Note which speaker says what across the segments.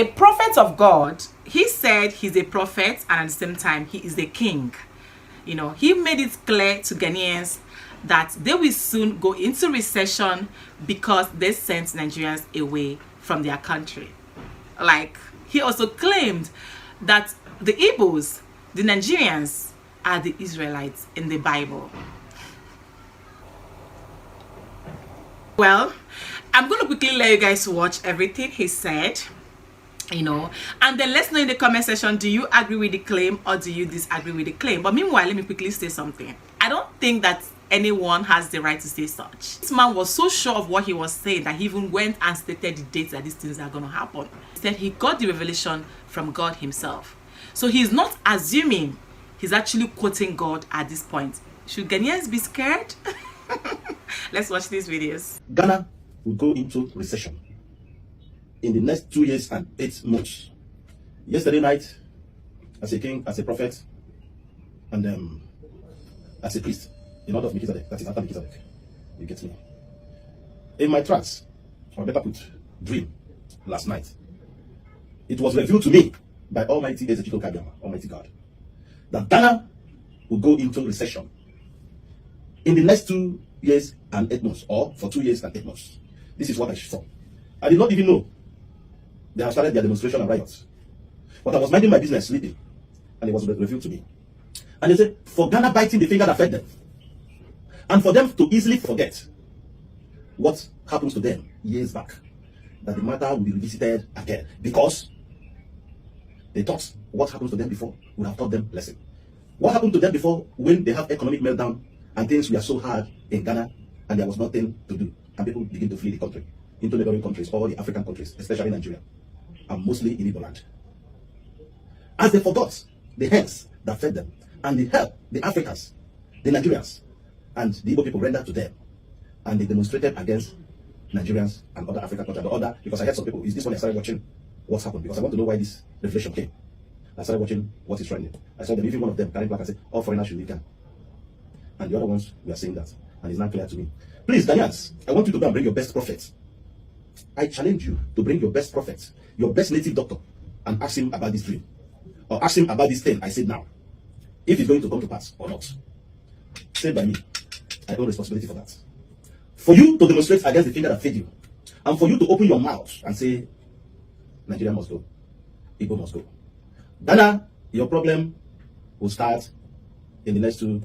Speaker 1: A prophet of God, he said he's a prophet and at the same time he is a king. You know, he made it clear to Ghanaians that they will soon go into recession because they sent Nigerians away from their country. Like, he also claimed that the Igbos, the Nigerians, are the Israelites in the Bible. Well, I'm going to quickly let you guys watch everything he said, you know, and then let's know in the comment section, do you agree with the claim or do you disagree with the claim? But meanwhile, let me quickly say something. I don't think that anyone has the right to say such. This man was so sure of what he was saying that he even went and stated the dates that these things are going to happen. He said he got the revelation from God himself. So he's not assuming, he's actually quoting God at this point. Should Ghanaians be scared? Let's watch these videos.
Speaker 2: Ghana will go into recession in the next 2 years and 8 months. Yesterday night, as a king, as a prophet, and as a priest, in order of Melchizedek, that is after Melchizedek, you get me. In my trance, or better put, dream, last night, it was revealed to me by Almighty Ezekiel, Almighty God, that Ghana will go into recession in the next 2 years and 8 months, or for 2 years and 8 months. This is what I saw. I did not even know they have started their demonstration and riots. But I was minding my business, sleeping, and it was revealed to me. And they said, for Ghana biting the finger that fed them, and for them to easily forget what happens to them years back, that the matter will be revisited again, because they thought what happened to them before would have taught them lesson. What happened to them before when they have economic meltdown and things were so hard in Ghana and there was nothing to do, and people begin to flee the country into neighboring countries, or the African countries, especially Nigeria, and mostly in Igbo land. As they forgot the hands that fed them, and the help the Africans, the Nigerians, and the Igbo people rendered to them, and they demonstrated against Nigerians and other African countries, because I heard some people, is this when I started watching what's happened, because I want to know why this revelation came. I started watching what is trending. I saw them, even one of them carrying back and said, all foreigners should leave Ghana. And the other ones were saying that, and it's not clear to me. Please, Ghanaians, I want you to go and bring your best prophets. I challenge you to bring your best prophet, your best native doctor, and ask him about this dream, or ask him about this thing I said now, if it's going to come to pass or not. Said by me, I own responsibility for that. For you to demonstrate against the finger that fed you, and for you to open your mouth and say, Nigeria must go, Igbo must go. Ghana, your problem will start in the next 2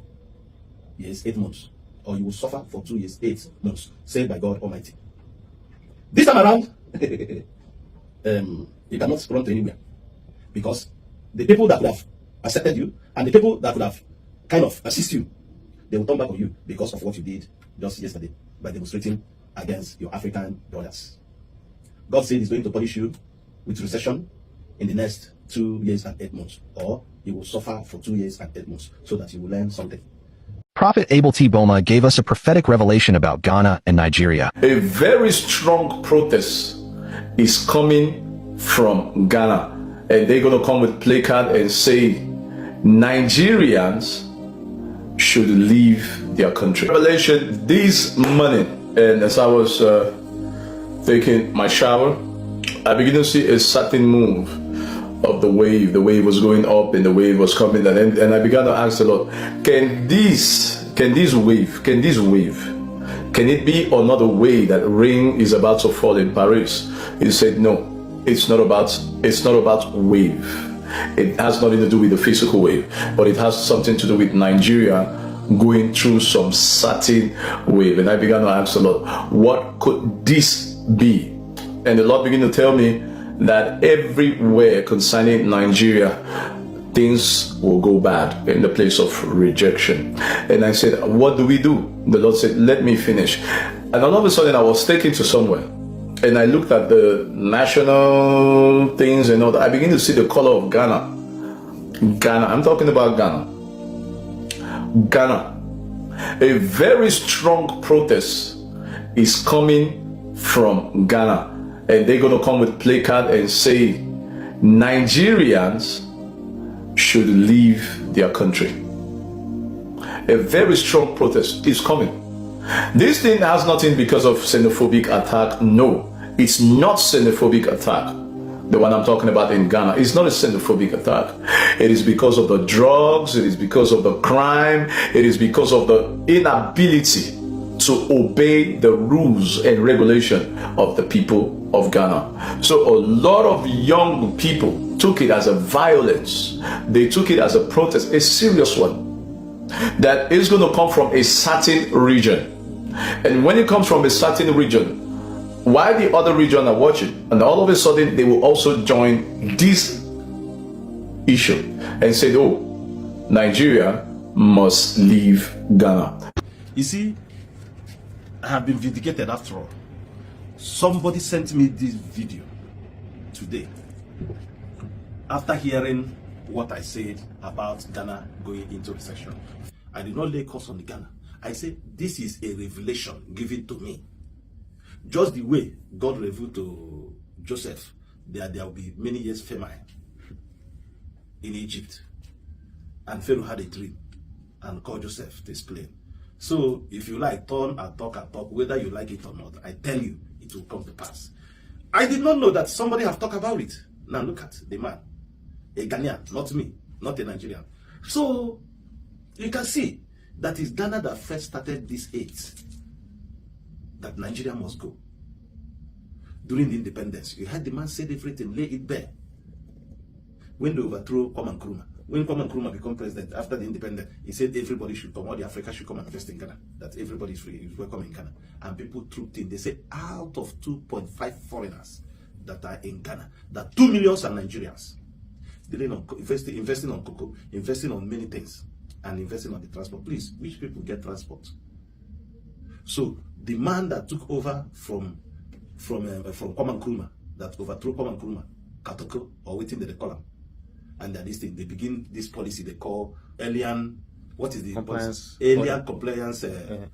Speaker 2: years, 8 months, or you will suffer for 2 years, 8 months, said by God Almighty. This time around, you cannot run to anywhere, because the people that would have accepted you and the people that would have kind of assist you, they will turn back on you because of what you did just yesterday by demonstrating against your African brothers. God said he's going to punish you with recession in the next 2 years and 8 months, or you will suffer for 2 years and 8 months, so that you will learn something.
Speaker 3: Prophet Abel T. Boma gave us a prophetic revelation about Ghana and Nigeria.
Speaker 4: A very strong protest is coming from Ghana, and they're going to come with placard and say Nigerians should leave their country. Revelation this morning, and as I was taking my shower, I began to see a certain move of the wave was going up and the wave was coming, and I began to ask the Lord, can this wave, can it be another way that rain is about to fall in Paris? He said, no, it's not about wave. It has nothing to do with the physical wave, but it has something to do with Nigeria going through some certain wave. And I began to ask the Lord, what could this be? And the Lord began to tell me that everywhere concerning Nigeria, things will go bad in the place of rejection. And I said, what do we do? The Lord said, let me finish. And all of a sudden I was taken to somewhere, and I looked at the national things and all that. I began to see the color of Ghana. I'm talking about Ghana. A very strong protest is coming from Ghana, and they're going to come with placard and say Nigerians should leave their country. A very strong protest is coming. This thing has nothing because of xenophobic attack. No, it's not xenophobic attack. the one I'm talking about in Ghana, is not a xenophobic attack. It is because of the drugs, it is because of the crime, it is because of the inability to obey the rules and regulation of the people of Ghana. So a lot of young people took it as a violence. They took it as a protest, a serious one, that is going to come from a certain region. And when it comes from a certain region, while the other region are watching, and all of a sudden they will also join this issue and say, oh, Nigeria must leave Ghana.
Speaker 2: You see, I have been vindicated after all. Somebody sent me this video today after hearing what I said about Ghana going into recession. I did not lay curse on Ghana. I said this is a revelation given to me. Just the way God revealed to Joseph that there will be many years famine in Egypt. And Pharaoh had a dream and called Joseph to explain. So if you like, turn and talk, whether you like it or not, I tell you, it will come to pass. I did not know that somebody have talked about it. Now look at the man, a Ghanaian, not me, not a Nigerian. So you can see that it's Ghana that first started this hate that Nigeria must go. During the independence, you had the man said everything, lay it bare. When they overthrew Kwame Nkrumah, when Kwame Nkrumah became president after the independence, he said everybody should come, all the Africa should come and invest in Ghana, that everybody is free, is welcome in Ghana. And people trooped in. They said out of 2.5 foreigners that are in Ghana, that 2 million are Nigerians. They didn't investing on cocoa, investing on many things, and investing on the transport. Please, which people get transport? So the man that took over from Kwame Nkrumah, that overthrew Kwame Nkrumah, Katoko, or waiting they call him, and that this thing, they begin this policy they call alien, what is the compliance? Alien compliance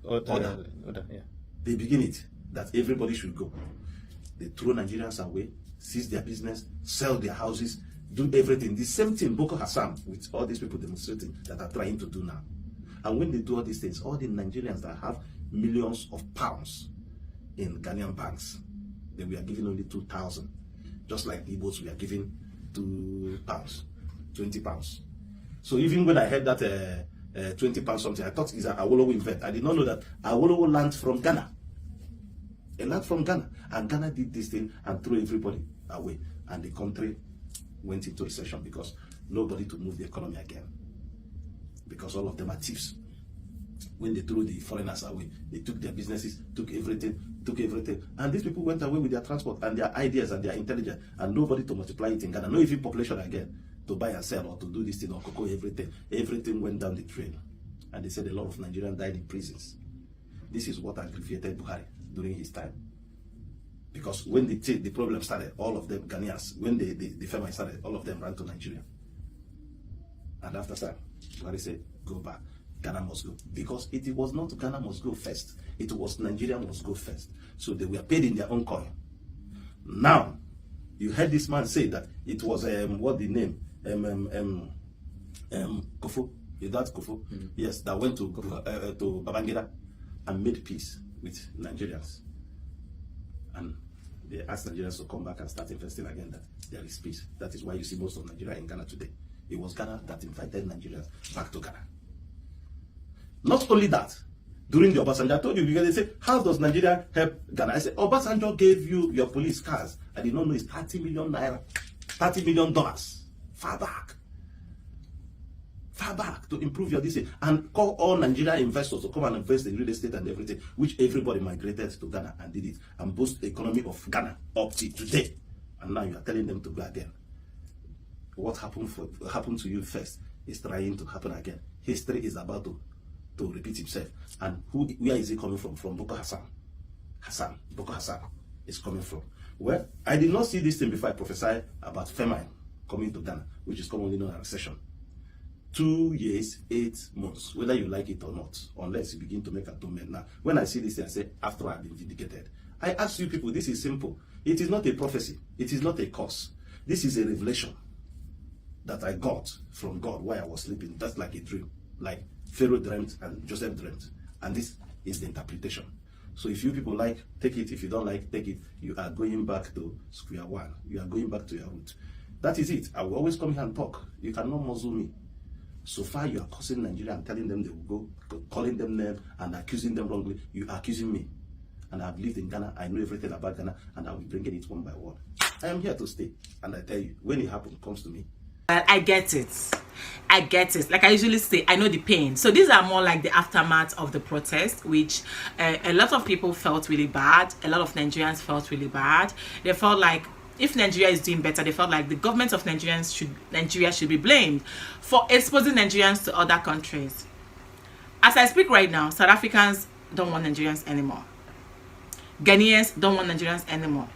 Speaker 2: order. Yeah. They begin it that everybody should go. They throw Nigerians away, seize their business, sell their houses, do everything. The same thing Boko Haram with all these people demonstrating that are trying to do now. And when they do all these things, all the Nigerians that have millions of pounds in Ghanaian banks, they were given only 2,000. Just like the Igbos, we are giving £2, 20 pounds. So even when I heard that 20 pounds something, I thought it's an Awolowo event. I did not know that Awolowo lands from Ghana. A land from Ghana. And Ghana did this thing and threw everybody away. And the country went into recession because nobody to move the economy again. Because all of them are thieves. When they threw the foreigners away, they took their businesses, took everything. And these people went away with their transport and their ideas and their intelligence, and nobody to multiply it in Ghana. No even population again to buy and sell or to do this thing or cocoa, everything. Everything went down the drain. And they said a lot of Nigerians died in prisons. This is what aggravated Buhari during his time. Because when the problem started, all of them, Ghanaians, when the famine started, all of them ran to Nigeria. And after that, Buhari said, go back. Ghana must go. Because it was not Ghana must go first. It was Nigeria must go first. So they were paid in their own coin. Now, you heard this man say that it was, what the name? Kufu. Is that Kufu? Mm-hmm. Yes, that went to Babangida and made peace with Nigerians. And they asked Nigerians to come back and start investing again, that there is peace. That is why you see most of Nigeria in Ghana today. It was Ghana that invited Nigerians back to Ghana. Not only that, during the Obasanjo, I told you, because they say, how does Nigeria help Ghana? I said, Obasanjo gave you your police cars. I did not know it's 30 million naira, $30 million. Far back to improve your DC and call all Nigerian investors to come and invest in real estate and everything, which everybody migrated to Ghana and did it and boost the economy of Ghana up to today. And now you are telling them to go again. What happened to you first is trying to happen again. History is about to repeat himself. And where is he coming from? From Boko Haram. Boko Haram is coming from. Well, I did not see this thing before I prophesied about famine coming to Ghana, which is commonly known as recession. 2 years, 8 months, whether you like it or not, unless you begin to make atonement. Now, when I see this thing, I say, after I've been vindicated. I ask you people, this is simple. It is not a prophecy. It is not a curse. This is a revelation that I got from God while I was sleeping. That's like a dream. Like Pharaoh dreamt and Joseph dreamt. And this is the interpretation. So if you people like, take it. If you don't like, take it. You are going back to square one. You are going back to your root. That is it. I will always come here and talk. You cannot muzzle me. So far, you are cursing Nigeria and telling them they will go, calling them names and accusing them wrongly. You are accusing me. And I've lived in Ghana. I know everything about Ghana, and I will bring it one by one. I am here to stay. And I tell you, when it happens, it comes to me.
Speaker 1: I get it. I get it. Like I usually say, I know the pain. So these are more like the aftermath of the protest, which a lot of people felt really bad. A lot of Nigerians felt really bad. They felt like if Nigeria is doing better, they felt like the government of Nigeria should be blamed for exposing Nigerians to other countries. As I speak right now, South Africans don't want Nigerians anymore. Ghanaians don't want Nigerians anymore.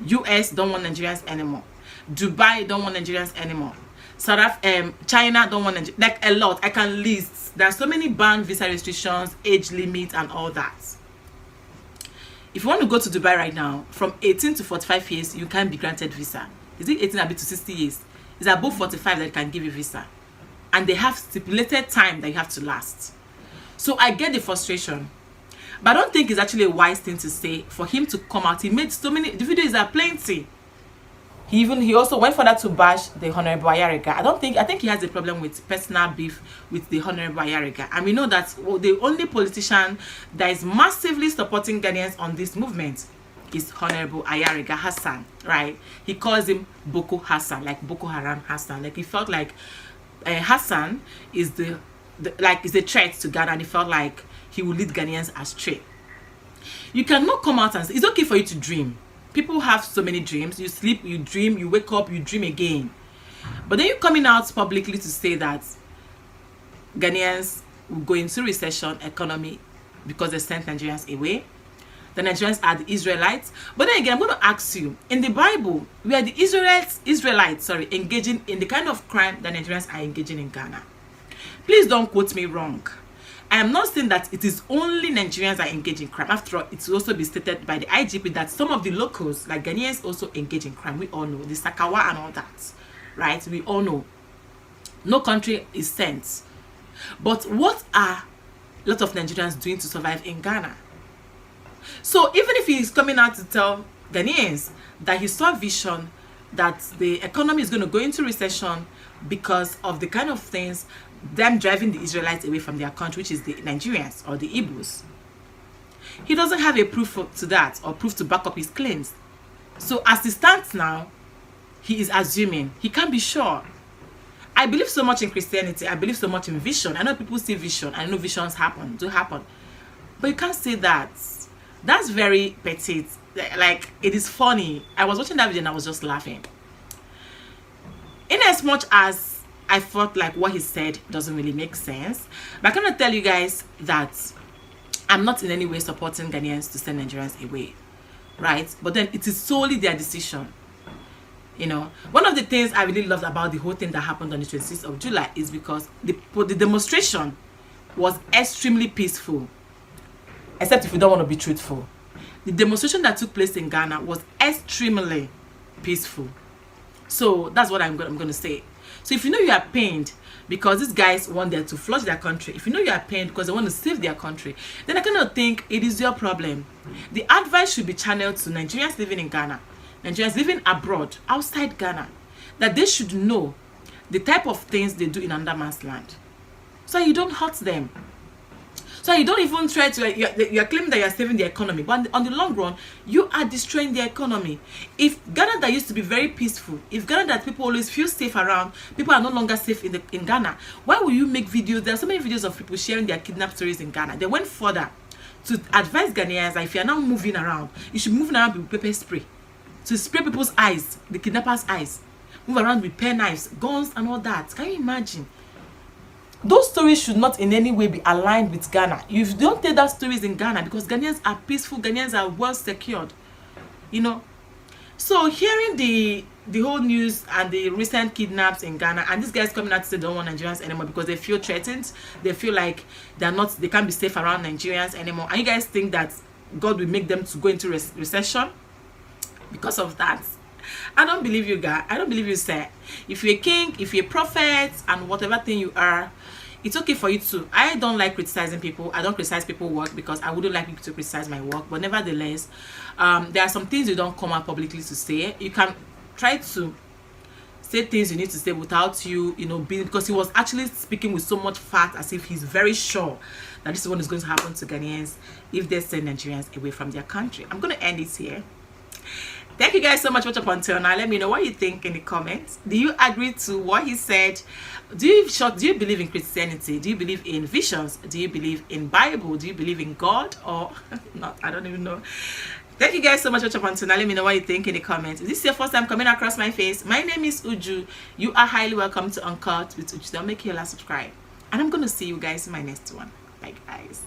Speaker 1: US don't want Nigerians anymore. Dubai don't want Nigerians anymore. China don't want Nigerians. Like a lot. I can list. There are so many ban visa restrictions, age limit, and all that. If you want to go to Dubai right now, from 18 to 45 years, you can't be granted visa. Is it 18 to 60 years? It's above 45 that can give you visa. And they have stipulated time that you have to last. So I get the frustration. But I don't think it's actually a wise thing to say for him to come out. He made so many, the videos are plenty. He also went further to bash the Honorable Ayariga. I think he has a problem with personal beef with the Honorable Ayariga. And we know that the only politician that is massively supporting Ghanaians on this movement is Honorable Ayariga Hassan, right? He calls him Boko Hassan, like Boko Haram Hassan. Like he felt like Hassan is is a threat to Ghana, and he felt like he will lead Ghanaians astray. You cannot come out and say, it's okay for you to dream. People have so many dreams. You sleep, you dream, you wake up, you dream again. But then you're coming out publicly to say that Ghanaians will go into recession economy because they sent Nigerians away. The Nigerians are the Israelites. But then again, I'm going to ask you, in the Bible, were the Israelites engaging in the kind of crime that Nigerians are engaging in Ghana? Please don't quote me wrong. I am not saying that it is only Nigerians that engage in crime. After all, it will also be stated by the IGP that some of the locals, like Ghanaians, also engage in crime. We all know. The Sakawa and all that. Right? We all know. No country is sent. But what are a lot of Nigerians doing to survive in Ghana? So even if he is coming out to tell Ghanaians that he saw vision that the economy is going to go into recession because of the kind of things them driving the Israelites away from their country, which is the Nigerians or the Igbos, he doesn't have a proof to that or proof to back up his claims. So as it stands now, he is assuming. He can't be sure. I believe so much in Christianity. I believe so much in vision. I know people see vision. I know visions do happen. But you can't say that. That's very petite. Like, it is funny. I was watching that video and I was just laughing. In as much as I felt like what he said doesn't really make sense, but I cannot tell you guys that I'm not in any way supporting Ghanaians to send Nigerians away, right? But then it is solely their decision. You know, one of the things I really loved about the whole thing that happened on the 26th of July is because the demonstration was extremely peaceful, except if you don't want to be truthful. The demonstration that took place in Ghana was extremely peaceful. So that's what I'm going to say. So if you know you are pained because these guys want them to flush their country, if you know you are pained because they want to save their country, then I cannot think it is your problem. The advice should be channeled to Nigerians living in Ghana, Nigerians living abroad, outside Ghana, that they should know the type of things they do in another man's land, so you don't hurt them. So you don't even try to, you're claiming that you're saving the economy, but on the long run, you are destroying the economy. If Ghana that used to be very peaceful, if Ghana that people always feel safe around, people are no longer safe in Ghana, why will you make videos? There are so many videos of people sharing their kidnap stories in Ghana. They went further to advise Ghanaians that if you're now moving around, you should move around with pepper spray, to spray people's eyes, the kidnappers' eyes, move around with pen knives, guns and all that. Can you imagine? Those stories should not in any way be aligned with Ghana. You don't tell that stories in Ghana because Ghanaians are peaceful, Ghanaians are well secured, you know. So hearing the whole news and the recent kidnaps in Ghana, and these guys coming out to say they don't want Nigerians anymore because they feel threatened, they feel like they can't be safe around Nigerians anymore, and you guys think that God will make them to go into recession because of that. I don't believe you guys. I don't believe you, sir. If you're a king, if you're a prophet, and whatever thing you are, it's okay for you to. I don't like criticizing people. I don't criticize people's work because I wouldn't like people to criticize my work. But nevertheless, there are some things you don't come out publicly to say. You can try to say things you need to say without you know, being, because he was actually speaking with so much fact, as if he's very sure that this is what is going to happen to Ghanaians if they send Nigerians away from their country. I'm going to end it here. Thank you guys so much for watching up until now. Let me know what you think in the comments. Do you agree to what he said? Do you believe in Christianity? Do you believe in visions? Do you believe in Bible? Do you believe in God or not? I don't even know. Thank you guys so much for watching up until now. Let me know what you think in the comments. If this is your first time coming across my face, my name is Uju. You are highly welcome to Uncut with Uju. Don't make sure you subscribe. And I'm going to see you guys in my next one. Bye guys.